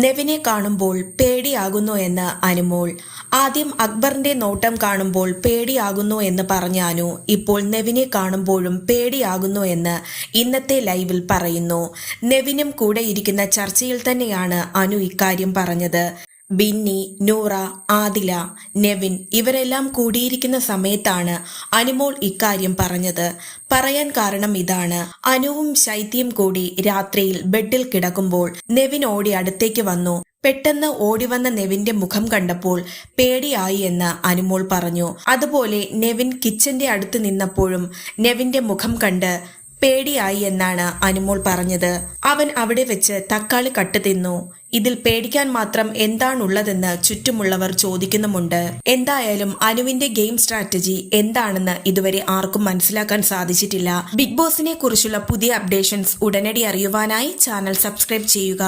നെവിനെ കാണുമ്പോൾ പേടിയാകുന്നു എന്ന് അനുമോൾ. ആദ്യം അക്ബറിന്റെ നോട്ടം കാണുമ്പോൾ പേടിയാകുന്നു എന്ന് പറഞ്ഞ അനു ഇപ്പോൾ നെവിനെ കാണുമ്പോഴും പേടിയാകുന്നു എന്ന് ഇന്നത്തെ ലൈവിൽ പറയുന്നു. നെവിനും കൂടെ ഇരിക്കുന്ന ചർച്ചയിൽ തന്നെയാണ് അനു ഇക്കാര്യം പറഞ്ഞത്. ബിന്നി, നൂറ, ആദില, നെവിൻ ഇവരെല്ലാം കൂടിയിരിക്കുന്ന സമയത്താണ് അനുമോൾ ഇക്കാര്യം പറഞ്ഞത്. പറയാൻ കാരണം ഇതാണ്. അനുവും ശൈത്യം കൂടി രാത്രിയിൽ ബെഡിൽ കിടക്കുമ്പോൾ നെവിൻ ഓടി അടുത്തേക്ക് വന്നു. പെട്ടെന്ന് ഓടിവന്ന നെവിന്റെ മുഖം കണ്ടപ്പോൾ പേടിയായി എന്ന് അനുമോൾ പറഞ്ഞു. അതുപോലെ നെവിൻ കിച്ചന്റെ അടുത്ത് നിന്നപ്പോഴും നെവിന്റെ മുഖം കണ്ട് പേടിയായി എന്നാണ് അനുമോൾ പറഞ്ഞത്. അവൻ അവിടെ വെച്ച് തക്കാളി കട്ട് തിന്നു. ഇതിൽ പേടിക്കാൻ മാത്രം എന്താണുള്ളതെന്ന് ചുറ്റുമുള്ളവർ ചോദിക്കുന്നുമുണ്ട്. എന്തായാലും അനുവിന്റെ ഗെയിം സ്ട്രാറ്റജി എന്താണെന്ന് ഇതുവരെ ആർക്കും മനസ്സിലാക്കാൻ സാധിച്ചിട്ടില്ല. ബിഗ് ബോസിനെ കുറിച്ചുള്ള പുതിയ അപ്ഡേഷൻസ് ഉടനടി അറിയുവാനായി ചാനൽ സബ്സ്ക്രൈബ് ചെയ്യുക.